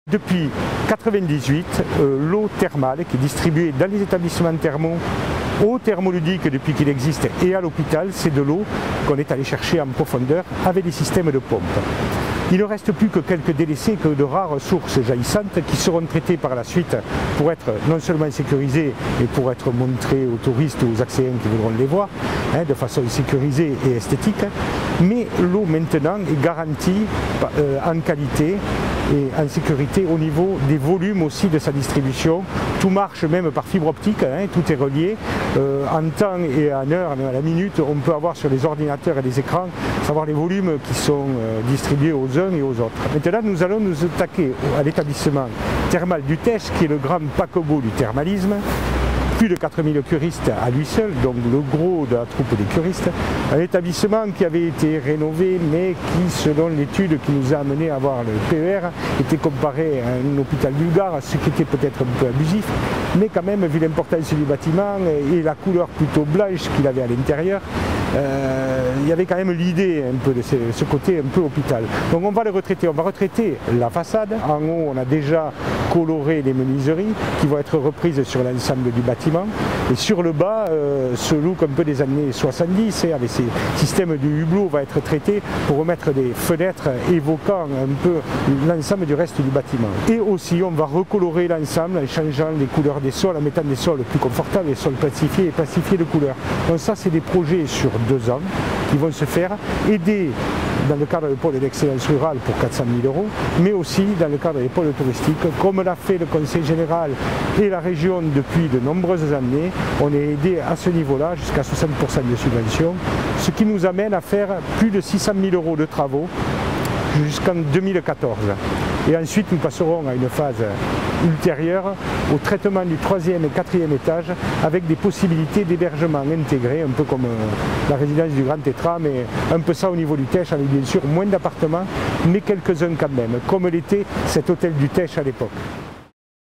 Depuis 1998, l'eau thermale qui est distribuée dans les établissements thermaux, au thermoludique depuis qu'il existe et à l'hôpital, c'est de l'eau qu'on est allé chercher en profondeur avec des systèmes de pompe. Il ne reste plus que quelques délaissés, que de rares sources jaillissantes qui seront traitées par la suite pour être non seulement sécurisées, mais pour être montrées aux touristes ou aux accédants qui voudront les voir, de façon sécurisée et esthétique. Mais l'eau maintenant est garantie en qualité et en sécurité au niveau des volumes aussi de sa distribution. Tout marche même par fibre optique, tout est relié. En temps et en heure, même à la minute, on peut avoir sur les ordinateurs et les écrans, savoir les volumes qui sont distribués aux uns et aux autres. Maintenant, nous allons nous attaquer à l'établissement thermal du Tesch, qui est le grand paquebot du thermalisme. Plus de 4000 curistes à lui seul, donc le gros de la troupe des curistes. Un établissement qui avait été rénové, mais qui, selon l'étude qui nous a amené à avoir le PER, était comparé à un hôpital bulgare, ce qui était peut-être un peu abusif, mais quand même, vu l'importance du bâtiment et la couleur plutôt blanche qu'il avait à l'intérieur, il y avait quand même l'idée un peu de ce côté un peu hôpital. Donc on va le retraiter, on va retraiter la façade. En haut, on a déjà coloré les menuiseries qui vont être reprises sur l'ensemble du bâtiment. Et sur le bas, ce look un peu des années 70, avec ces systèmes de hublot, va être traité pour remettre des fenêtres évoquant un peu l'ensemble du reste du bâtiment. Et aussi, on va recolorer l'ensemble en changeant les couleurs des sols, en mettant des sols plus confortables, des sols plastifiés et plastifiés de couleurs. Donc ça, c'est des projets sur 2 ans qui vont se faire, aider dans le cadre du pôle d'excellence rurale pour 400 000 €, mais aussi dans le cadre des pôles touristiques, comme l'a fait le Conseil général et la région depuis de nombreuses années. On est aidé à ce niveau-là, jusqu'à 60% de subventions, ce qui nous amène à faire plus de 600 000 € de travaux jusqu'en 2014. Et ensuite, nous passerons à une phase ultérieure au traitement du 3e et 4e étage avec des possibilités d'hébergement intégré, un peu comme la résidence du Grand Tétra, mais un peu ça au niveau du Tesch, avec bien sûr moins d'appartements, mais quelques-uns quand même, comme l'était cet hôtel du Tesch à l'époque.